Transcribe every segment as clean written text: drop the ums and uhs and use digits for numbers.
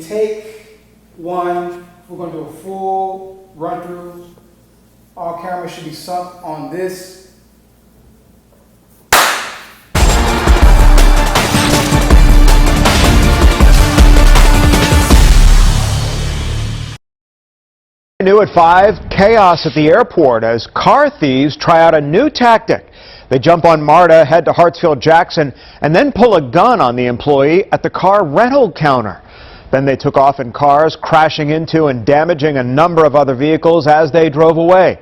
take one, we're going to do a full run through. All cameras should be sunk on this. New at 5, chaos at the airport as car thieves try out a new tactic. They jump on MARTA, head to Hartsfield-Jackson, and then pull a gun on the employee at the car rental counter. Then they took off in cars, crashing into and damaging a number of other vehicles as they drove away.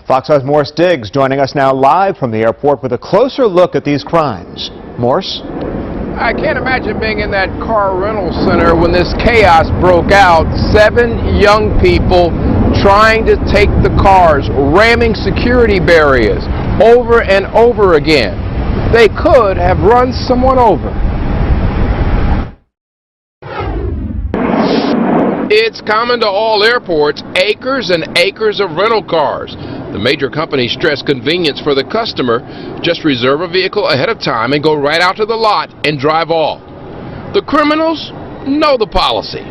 Fox 5's Morse Diggs joining us now live from the airport with a closer look at these crimes. Morse? I can't imagine being in that car rental center when this chaos broke out. 7 young people trying to take the cars, ramming security barriers over and over again. They could have run someone over. It's common to all airports, acres and acres of rental cars. The major companies stress convenience for the customer. Just reserve a vehicle ahead of time and go right out to the lot and drive off. The criminals know the policy.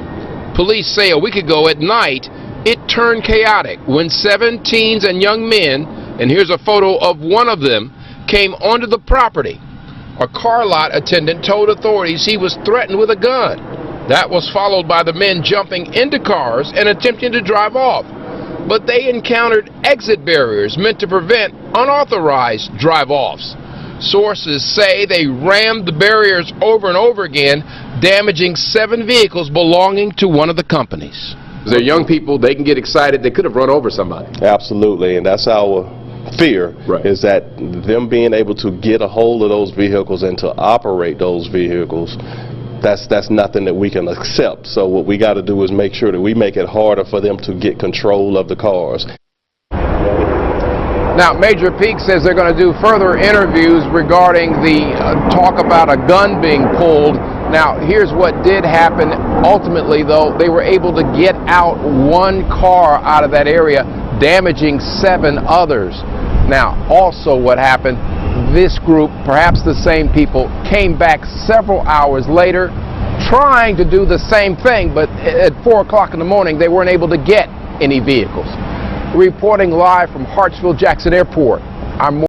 Police say a week ago at night, it turned chaotic when 7 teens and young men, and here's a photo of one of them, came onto the property. A car lot attendant told authorities he was threatened with a gun. That was followed by the men jumping into cars and attempting to drive off. But they encountered exit barriers meant to prevent unauthorized drive-offs. Sources say they rammed the barriers over and over again, damaging 7 vehicles belonging to one of the companies. They're young people, they can get excited, they could have run over somebody. Absolutely, and that's our fear, is that them being able to get a hold of those vehicles and to operate those vehicles, that's nothing that we can accept. So what we got to do is make sure that we make it harder for them to get control of the cars. Now, Major Peak says they're going to do further interviews regarding the talk about a gun being pulled. Now, here's what did happen. Ultimately, though, they were able to get out 1 car out of that area, damaging 7 others. Now, also what happened, this group, perhaps the same people, came back several hours later trying to do the same thing, but at 4 o'clock in the morning, they weren't able to get any vehicles. Reporting live from Hartsfield-Jackson Airport, I'm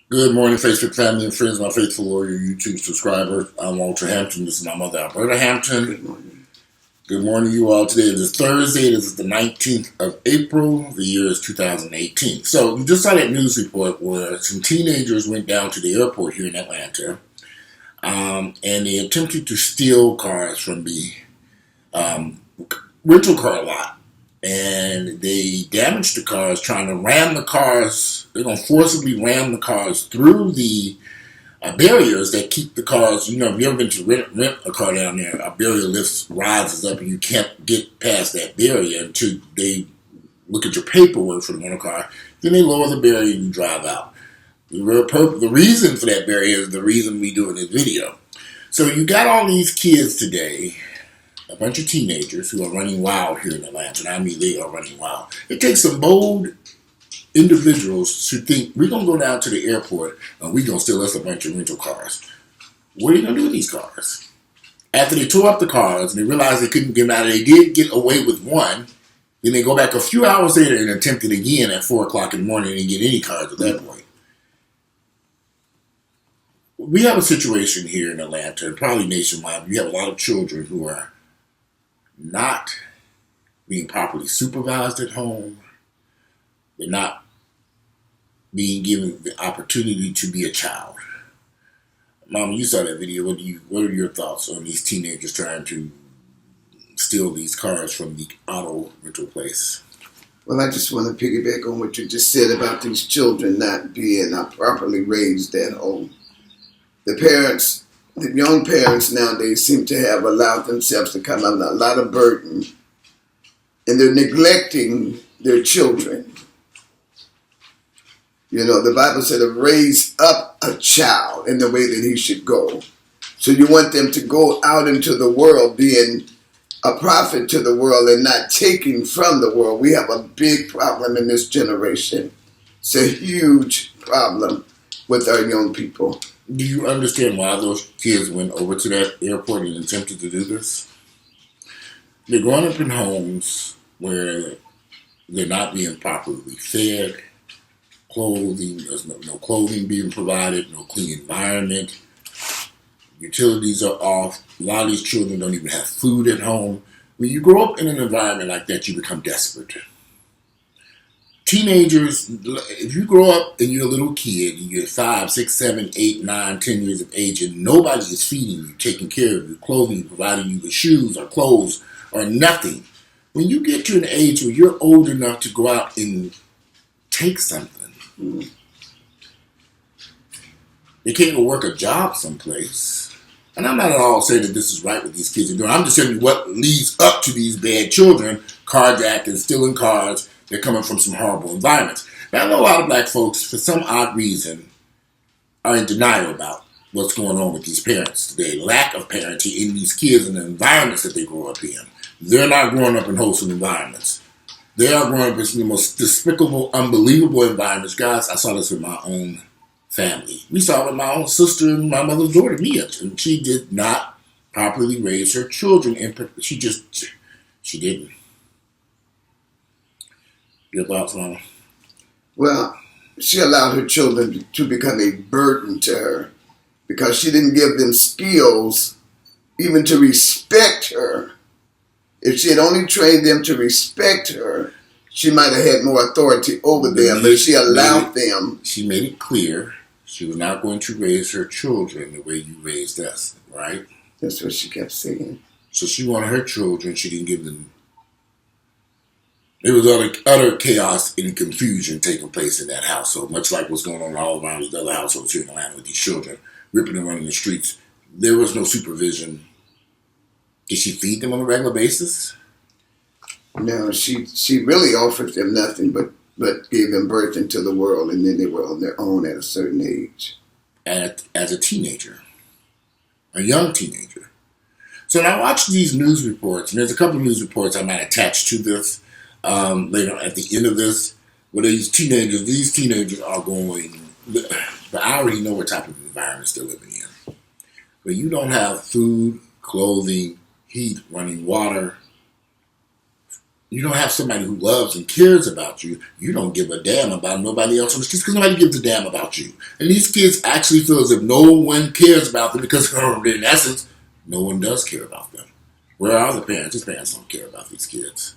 Good morning, Facebook family and friends, my faithful warrior YouTube subscriber. I'm Walter Hampton. This is my mother, Alberta Hampton. Good morning. Good morning to you all. Today is Thursday. This is the 19th of April. The year is 2018. So you just saw that news report where some teenagers went down to the airport here in Atlanta, and they attempted to steal cars from the rental car lot. And they damaged the cars, trying to ram the cars. They're going to forcibly ram the cars through the barriers that keep the cars. You know, if you've ever been to rent a car down there, a barrier rises up and you can't get past that barrier until they look at your paperwork for the rental car. Then they lower the barrier and you drive out. The reason for that barrier is the reason we do in this video. So you got all these kids today, a bunch of teenagers who are running wild here in Atlanta, and I mean they are running wild. It takes some bold individuals to think, we're going to go down to the airport and we're going to steal us a bunch of rental cars. What are you going to do with these cars? After they tore up the cars and they realized they couldn't get them out, they did get away with one, then they go back a few hours later and attempt it again at 4 o'clock in the morning and didn't get any cars at that point. We have a situation here in Atlanta, and probably nationwide. We have a lot of children who are not being properly supervised at home. They're not being given the opportunity to be a child. Mama, you saw that video. What are your thoughts on these teenagers trying to steal these cars from the auto rental place? Well, I just want to piggyback on what you just said about these children not being properly raised at home. The parents, the young parents nowadays seem to have allowed themselves to come under a lot of burden, and they're neglecting their children. You know, the Bible said to raise up a child in the way that he should go. So you want them to go out into the world being a prophet to the world and not taking from the world. We have a big problem in this generation. It's a huge problem with our young people. Do you understand why those kids went over to that airport and attempted to do this? They're growing up in homes where they're not being properly fed, clothing, there's no clothing being provided, no clean environment, utilities are off. A lot of these children don't even have food at home. When you grow up in an environment like that, you become desperate. Teenagers, if you grow up and you're a little kid, you're 5, 6, 7, 8, 9, 10 years of age, and nobody is feeding you, taking care of you, clothing you, providing you with shoes or clothes or nothing. When you get to an age where you're old enough to go out and take something, they can't go work a job someplace. And I'm not at all saying that this is right what these kids are doing. I'm just telling you what leads up to these bad children, carjacking, stealing cars. They're coming from some horrible environments. Now, I know a lot of black folks, for some odd reason, are in denial about what's going on with these parents today. Lack of parenting in these kids and the environments that they grow up in. They're not growing up in wholesome environments. They are growing up in the most despicable, unbelievable environments. Guys, I saw this with my own family. We saw it with my own sister and my mother's daughter, Mia. And she did not properly raise her children. She didn't. Your thoughts, Mama? Well, she allowed her children to become a burden to her because she didn't give them skills even to respect her. If she had only trained them to respect her, she might have had more authority over them, but she allowed them. She made it clear she was not going to raise her children the way you raised us, right? That's what she kept saying. So she wanted her children, she didn't give them. There was utter chaos and confusion taking place in that household, much like what's going on all around these other households here in Atlanta with these children ripping and running the streets. There was no supervision. Did she feed them on a regular basis? No, she really offered them nothing but gave them birth into the world, and then they were on their own at a certain age. As a teenager, a young teenager. So when I watch these news reports, and there's a couple of news reports I might attach to this later at the end of this, where these teenagers are going, but I already know what type of environments they're living in. Where you don't have food, clothing, heat, running water. You don't have somebody who loves and cares about you. You don't give a damn about nobody else on the streets because nobody gives a damn about you. And these kids actually feel as if no one cares about them because in essence, no one does care about them. Where are the parents? These parents don't care about these kids.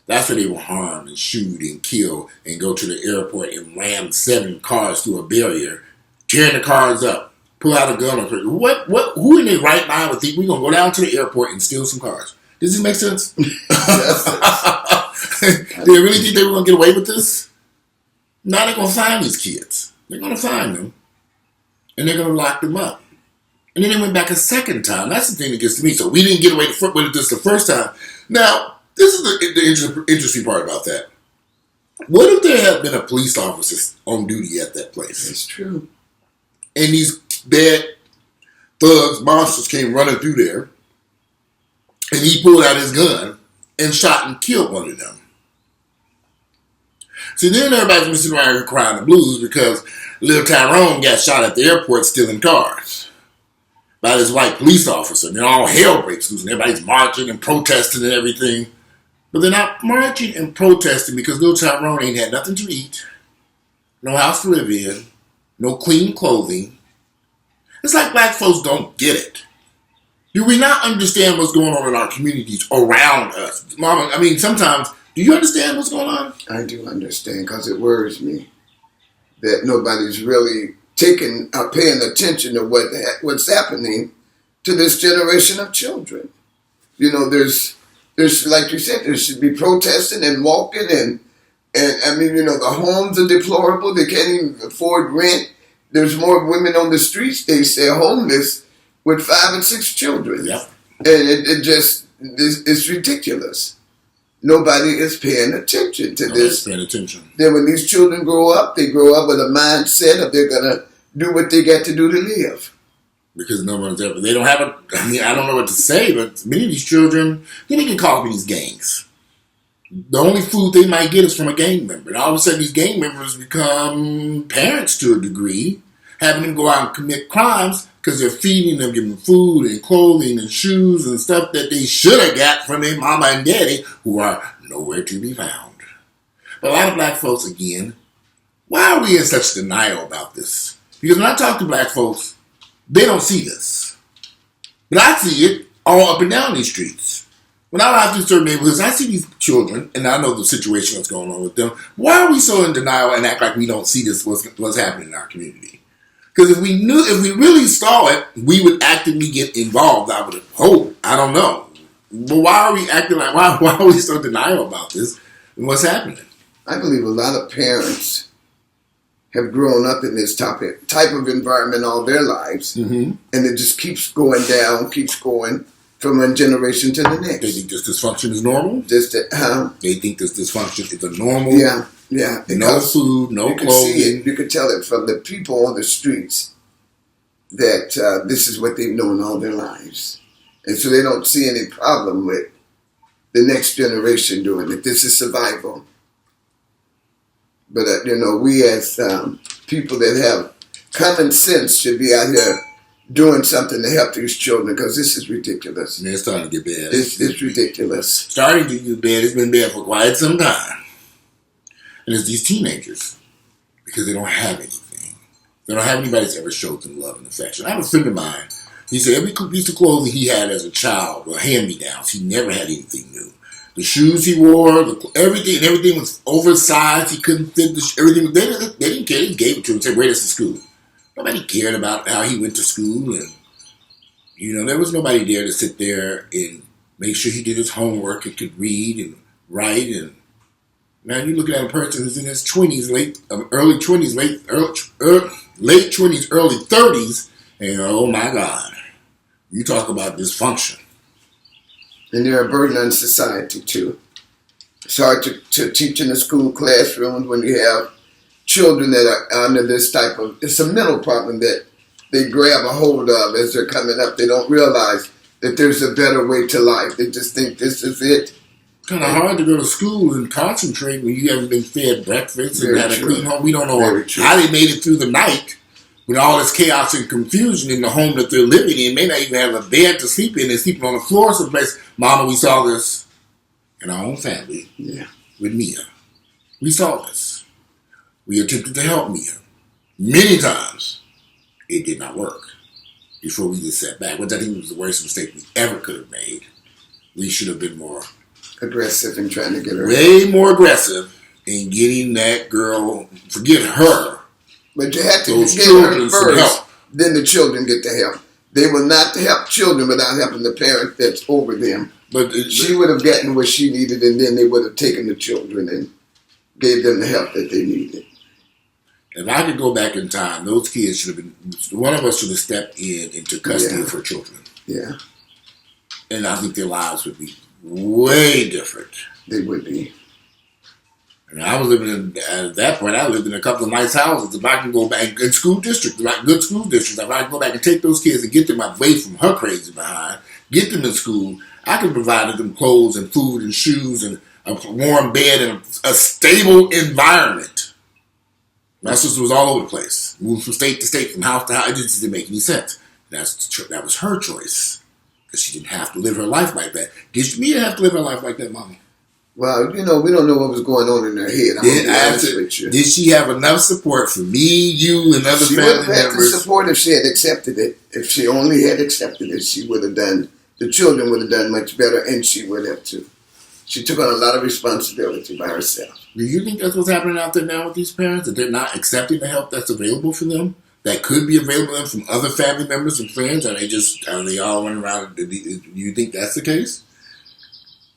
That's where they will harm and shoot and kill and go to the airport and ram 7 cars through a barrier, tearing the cars up, pull out a gun. Who in their right mind would think we're going to go down to the airport and steal some cars? Does this make sense? Yes. Do they really think they were going to get away with this? Now they're going to find these kids. They're going to find them, and they're going to lock them up. And then they went back a second time. That's the thing that gets to me. So we didn't get away with this the first time. Now, this is the interesting part about that. What if there had been a police officer on duty at that place? It's true. And these bad thugs, monsters came running through there, and he pulled out his gun and shot and killed one of them. See, then everybody's going to sit around here crying the blues because little Tyrone got shot at the airport stealing cars by this white police officer. And then all hell breaks loose and everybody's marching and protesting and everything. But they're not marching and protesting because little Tyrone ain't had nothing to eat, no house to live in, no clean clothing. It's like black folks don't get it. Do we not understand what's going on in our communities around us? Mama, I mean, sometimes, do you understand what's going on? I do understand because it worries me that nobody's really paying attention to what's happening to this generation of children. You know, there's like you said, there should be protesting and walking and I mean, you know, the homes are deplorable. They can't even afford rent. There's more women on the streets, they say, homeless with 5 and 6 children. Yep. And it's ridiculous. Nobody is paying attention to this. Paying attention. Then when these children grow up, they grow up with a mindset of they're going to do what they got to do to live. Because no one's ever, they don't have I don't know what to say, but many of these children, then they get caught up in these gangs. The only food they might get is from a gang member. And all of a sudden these gang members become parents to a degree. having them go out and commit crimes because they're feeding them, giving them food and clothing and shoes and stuff that they should have got from their mama and daddy, who are nowhere to be found. But a lot of black folks, again, why are we in such denial about this? Because when I talk to black folks, they don't see this. But I see it all up and down these streets. When I ride through certain neighborhoods, I see these children, and I know the situation that's going on with them. Why are we so in denial and act like we don't see this, what's happening in our community? Because if we really saw it, we would actively get involved, I would hope. I don't know. But why are we acting like, why are we so denial about this and what's happening? I believe a lot of parents have grown up in this type of environment all their lives, and it just keeps going down, keeps going from one generation to the next. They think this dysfunction is normal? They think this dysfunction is a normal? Yeah. No food, no clothing. You can see it. You can tell it from the people on the streets that this is what they've known all their lives. And so they don't see any problem with the next generation doing it. This is survival. But, we as people that have common sense should be out here doing something to help these children, because this is ridiculous. Man, it's starting to get bad. It's ridiculous. Starting to get bad. It's been bad for quite some time. And it's these teenagers, because they don't have anything. They don't have anybody that's ever showed them love and affection. I have a friend of mine. He said every piece of clothing he had as a child were hand-me-downs. He never had anything new. The shoes he wore, everything was oversized. He couldn't fit everything. They didn't care. They gave it to him and said, "Where is the school?" Nobody cared about how he went to school, and there was nobody there to sit there and make sure he did his homework and could read and write. And now you're looking at a person who's in his 20s, late 20s, early 30s, and oh my God, you talk about dysfunction. And they're a burden on society, too. It's hard to teach in the school classrooms when you have children that are under this type of... It's a mental problem that they grab a hold of as they're coming up. They don't realize that there's a better way to life. They just think this is it. Kind of hard to go to school and concentrate when you haven't been fed breakfast and had a clean home. We don't know how they made it through the night with all this chaos and confusion in the home that they're living in. May not even have a bed to sleep in. They're sleeping on the floor someplace. Mama, we saw this in our own family with Mia. We saw this. We attempted to help Mia many times. It did not work. Before we just sat back, which I think was the worst mistake we ever could have made. We should have been more aggressive in trying to get her. Way more aggressive in getting that girl, forget her. But you have to get her first, then the children get the help. They will not help children without helping the parent that's over them. But she would have gotten what she needed, and then they would have taken the children and gave them the help that they needed. If I could go back in time, those kids should have been, one of us should have stepped in and took custody of her children. Yeah. And I think their lives would be way different. They would be. And I was living at that point, I lived in a couple of nice houses. If I can go back in school districts, like good school districts, if I can go back and take those kids and get them away from her crazy behind, get them in school, I can provide them clothes and food and shoes and a warm bed and a stable environment. My sister was all over the place, moved from state to state, from house to house. It just didn't make any sense. That was her choice, because she didn't have to live her life like that. Did Mia have to live her life like that, Mama? Well, we don't know what was going on in her head. Did she have enough support for me, you, and other family members? She would have had the support if she had accepted it. If she only had accepted it, she would have done, the children would have done much better, and she would have too. She took on a lot of responsibility by herself. Do you think that's what's happening out there now with these parents? That they're not accepting the help that's available for them? That could be available to them from other family members and friends? Are they all running around? Do you think that's the case?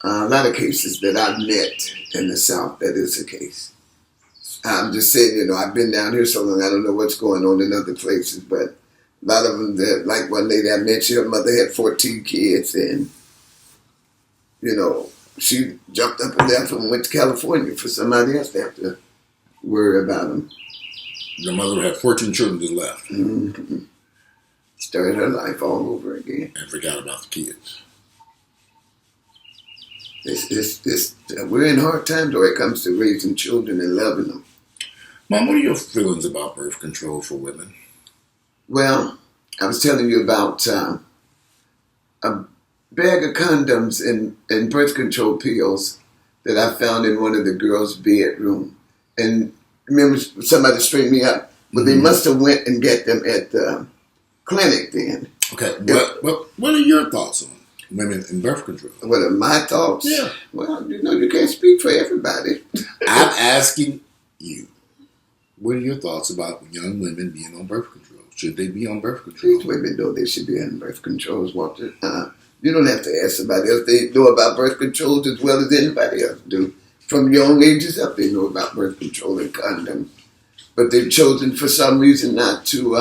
A lot of cases that I've met in the South, that is the case. I'm just saying, I've been down here so long, I don't know what's going on in other places, but a lot of them, like one lady I met, her mother had 14 kids, and, she jumped up and left and went to California for somebody else to have to worry about them. Your mother had 14 children just left. Mm-hmm. Started her life all over again. And forgot about the kids. We're in hard times when it comes to raising children and loving them. Mom, what are your feelings about birth control for women? Well, I was telling you about a bag of condoms and birth control pills that I found in one of the girls' bedroom. And remember, somebody straightened me up, but they must have went and got them at the clinic then. Okay, what are your thoughts on women in birth control? What are my thoughts? Yeah. Well, you can't speak for everybody. I'm asking you, what are your thoughts about young women being on birth control? Should they be on birth control? These women know they should be on birth controls, Walter. You don't have to ask somebody else. They know about birth controls as well as anybody else do. From young ages up, they know about birth control and condoms. But they've chosen for some reason not to,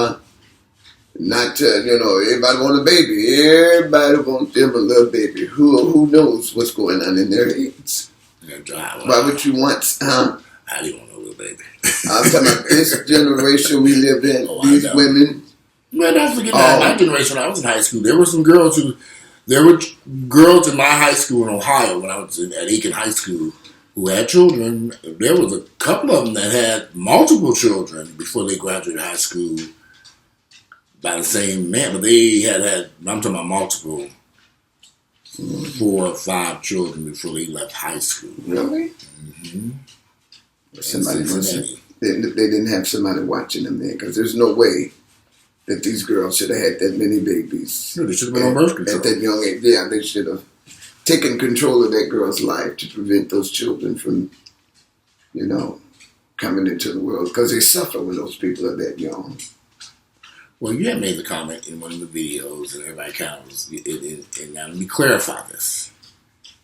everybody want a baby. Everybody wants them a little baby. Who knows what's going on in their heads? Why would you want, I didn't want a little baby. I'm talking about this generation we live in, these women. Well, don't forget that my generation, when I was in high school, there were girls in my high school in Ohio when I was at Aiken High School who had children. There was a couple of them that had multiple children before they graduated high school by the same man, but they had I'm talking about multiple, 4 or 5 children before they left high school. Really? Mm-hmm. They didn't have somebody watching them there, because there's no way that these girls should have had that many babies. No, they should have been on birth control. At that young age, yeah, they should have taken control of that girl's life to prevent those children from, coming into the world, because they suffer when those people are that young. Well, you had made the comment in one of the videos, and everybody kind of was, and now let me clarify this.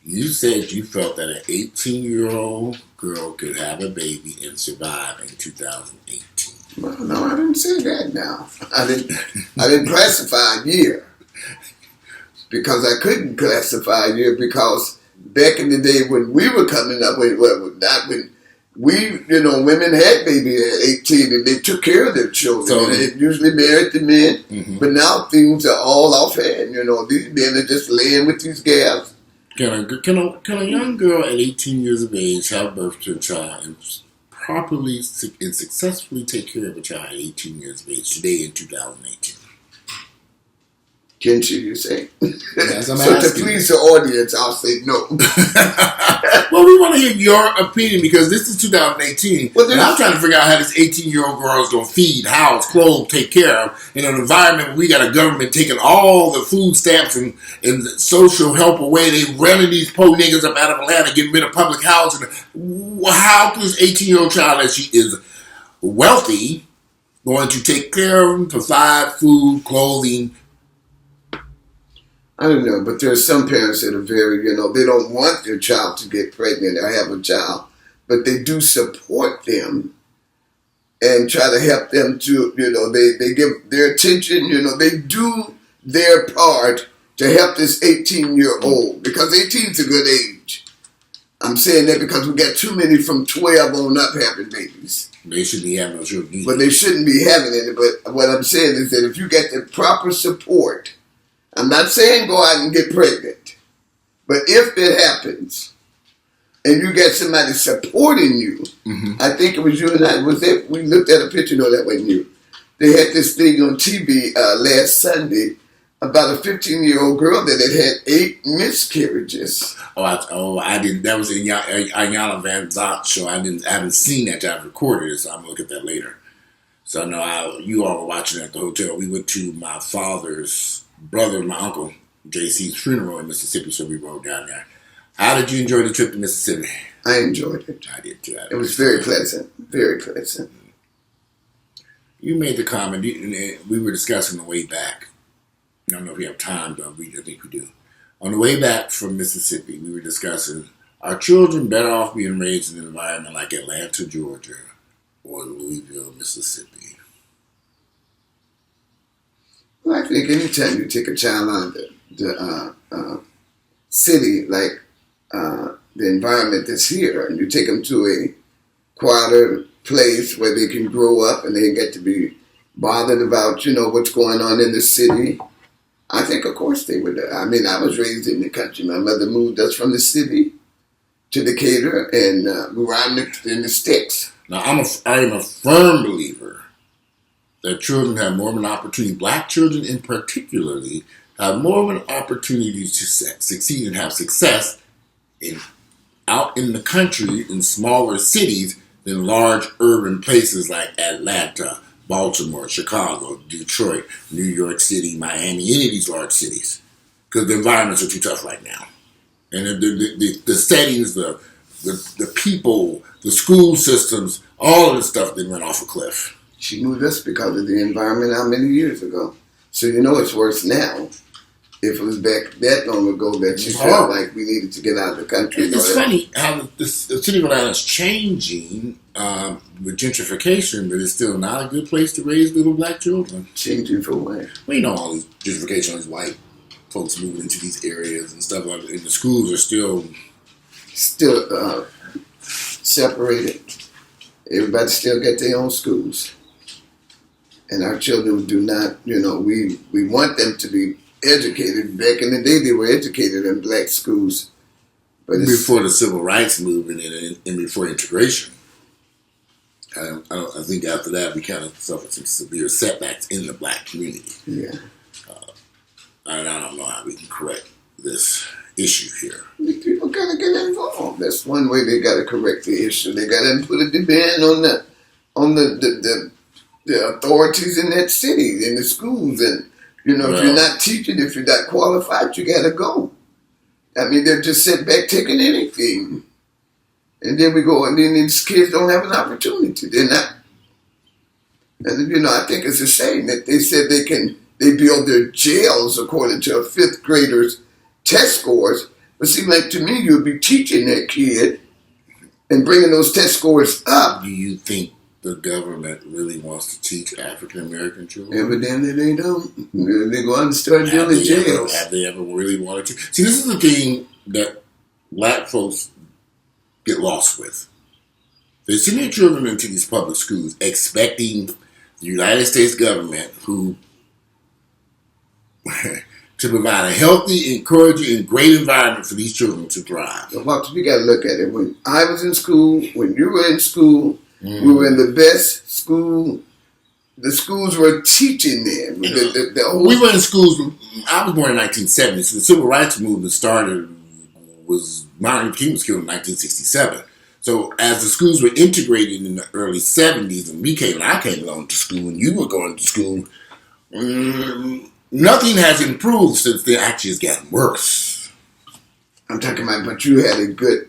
You said you felt that an 18-year-old girl could have a baby and survive in 2018. Well, no, I didn't say that now. I didn't classify a year. Because I couldn't classify a year, because back in the day when we were coming up, women had babies at 18 and they took care of their children. So, and they usually married the men. Mm-hmm. But now things are all offhand. These men are just laying with these gals. Can a young girl at 18 years of age have birth to a child and properly and successfully take care of a child at 18 years of age today in 2018? Can you say? Yes, I'm so asking. To please the audience, I'll say no. Well, we want to hear your opinion, because this is 2018, and I'm trying to figure out how this 18-year-old girl is going to feed, house, clothe, take care of in an environment where we got a government taking all the food stamps and social help away. They running these poor niggas up out of Atlanta, getting rid of public housing. How can this 18-year-old child, that she is wealthy, going to take care of them, provide food, clothing? I don't know, but there are some parents that are very, they don't want their child to get pregnant or have a child, but they do support them and try to help them to, they give their attention, they do their part to help this 18-year-old, because 18 is a good age. I'm saying that because we got too many from 12 on up having babies. They shouldn't be having no children. But they shouldn't be having any, but what I'm saying is that if you get the proper support, I'm not saying go out and get pregnant, but if it happens and you get somebody supporting you, I think it was you and I, we looked at a picture, that wasn't you. They had this thing on TV last Sunday about a 15-year-old girl that had 8 miscarriages. I didn't. That was in Ayanna Van Zot show. I haven't seen that. I've recorded it, so I'm gonna look at that later. So no, you all were watching at the hotel. We went to my father's brother and my uncle JC's funeral in Mississippi, so we rode down there. How did you enjoy the trip to Mississippi? I enjoyed it. I did too. It was very pleasant. Very pleasant. You made the comment. We were discussing the way back. I don't know if we have time, but I think we do. On the way back from Mississippi, we were discussing, are children better off being raised in an environment like Atlanta, Georgia, or Louisville, Mississippi? Well, I think anytime you take a child out of the city, like the environment that's here, and you take them to a quieter place where they can grow up and they get to be bothered about, what's going on in the city, I think, of course, they would. I mean, I was raised in the country. My mother moved us from the city to Decatur, and we were out in the sticks. Now, I am a firm believer that children have more of an opportunity, black children in particularly, have more of an opportunity to succeed and have success out in the country in smaller cities than large urban places like Atlanta, Baltimore, Chicago, Detroit, New York City, Miami, any of these large cities. Because the environments are too tough right now. And the settings, the people, the school systems, all of the stuff that went off a cliff. She moved us because of the environment how many years ago? So you know it's worse now. If it was back that long ago that she felt like we needed to get out of the country. It's funny how the city of Atlanta is changing with gentrification, but it's still not a good place to raise little black children. Changing for what? Well, you know, all this gentrification, all these white folks moving into these areas and stuff like that. And the schools are still separated. Everybody still get their own schools. And our children do not, we want them to be educated. Back in the day, they were educated in black schools. But before the civil rights movement and before integration. I think after that, we kind of suffered some severe setbacks in the black community. Yeah. And I don't know how we can correct this issue here. People got to get involved. That's one way they got to correct the issue. They got to put a demand on the authorities in that city, in the schools, and if you're not teaching, if you're not qualified, you got to go. I mean, they're just sitting back taking anything, and then we go, and then these kids don't have an opportunity. They're not, and I think it's a shame that they said they build their jails according to a fifth grader's test scores. But seems like to me you'd be teaching that kid and bringing those test scores up. Do you think the government really wants to teach African American children? Evidently they don't. They go out and start building jails. Have they ever really wanted to? See, this is the thing that black folks get lost with. They send their children into these public schools expecting the United States government to provide a healthy, encouraging, and great environment for these children to thrive. So, Fox, we got to look at it. When I was in school, when you were in school, we were in the best school. The schools were teaching them. We were in schools. I was born in 1970, so the civil rights movement started. Martin Luther King was killed in 1967. So as the schools were integrated in the early 70s, and I came along to school, and you were going to school. Nothing has improved since then. Actually, it's gotten worse. I'm talking about, but you had a good.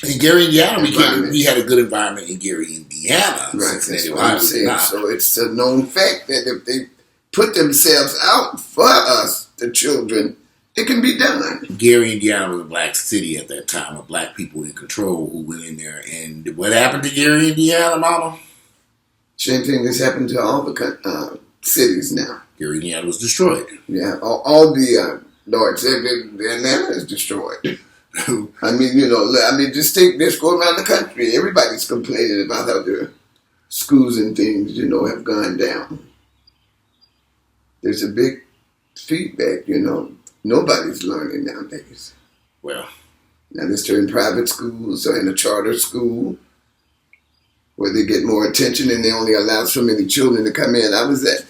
In Gary, Indiana, we had a good environment in Gary, Indiana. Right, that's what I'm saying. So it's a known fact that if they put themselves out for us, the children, it can be done. Gary, Indiana was a black city at that time, with black people in control who went in there. And what happened to Gary, Indiana, Mama? Same thing that's happened to all the cities now. Gary, Indiana was destroyed. Yeah, all the Lord said Atlanta is destroyed. I mean, just go around the country. Everybody's complaining about how their schools and things, have gone down. There's a big feedback, Nobody's learning nowadays. Well, now they're in private schools or in a charter school where they get more attention and they only allow so many children to come in. I was at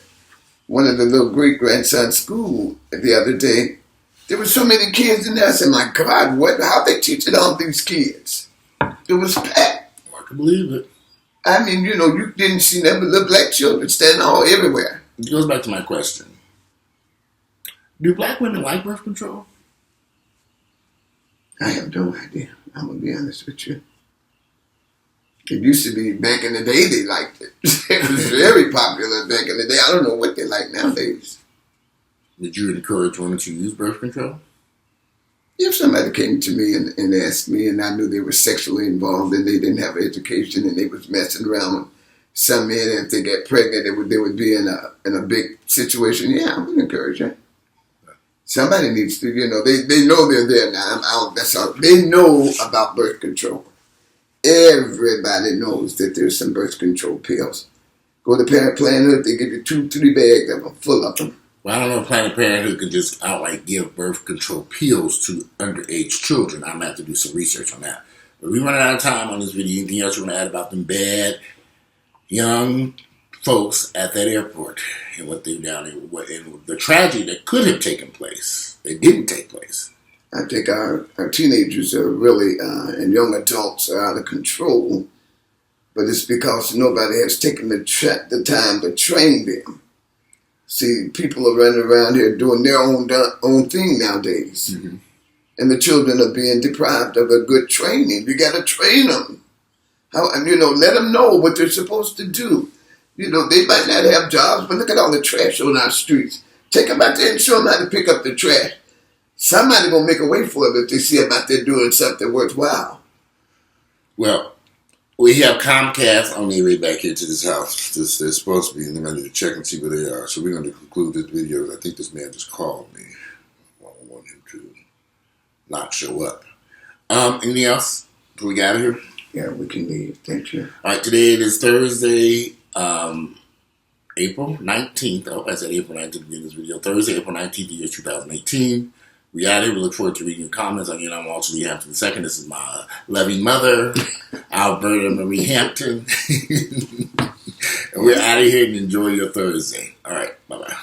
one of the little great-grandson's school the other day. There were so many kids in there. I said, my God, how they teaching all these kids? It was packed. I can believe it. I mean, you didn't see them but little black children standing all everywhere. It goes back to my question. Do black women like birth control? I have no idea. I'm going to be honest with you. It used to be, back in the day, they liked it. It was very popular back in the day. I don't know what they like nowadays. Would you encourage women to use birth control? If somebody came to me and asked me and I knew they were sexually involved and they didn't have education and they was messing around with some men, and if they get pregnant, they would be in a big situation, yeah, I would encourage that. Somebody needs to, they know they're there now. That's all. They know about birth control. Everybody knows that there's some birth control pills. Go to Planned Parenthood, they give you 2-3 bags of them, full of them. Well, I don't know if Planned Parenthood can just outright give birth control pills to underage children. I'm going to have to do some research on that. But we're running out of time on this video. Anything else you want to add about them bad, young folks at that airport and what they've done and the tragedy that could have taken place. It didn't take place. I think our teenagers are really, and young adults are out of control, but it's because nobody has taken the time to train them. See, people are running around here doing their own thing nowadays. Mm-hmm. And the children are being deprived of a good training. You got to train them. Let them know what they're supposed to do. They might not have jobs, but look at all the trash on our streets. Take them out there and show them how to pick up the trash. Somebody gonna make a way for them if they see them out there doing something worthwhile. Well, we have Comcast on their way back here to this house. They're supposed to be, and they're ready to check and see where they are. So we're going to conclude this video. I think this man just called me. I don't want him to not show up. Anything else before we get out of here? Yeah, we can leave. Thank you. All right, today it is Thursday, April 19th. I hope I said April 19th in this video. Thursday, April 19th, the year 2018. We out here. We look forward to reading your comments. Again, I'm Walter Lee Hampton II. This is my loving mother, Alberta Marie Hampton. And we're out of here and enjoy your Thursday. All right. Bye-bye.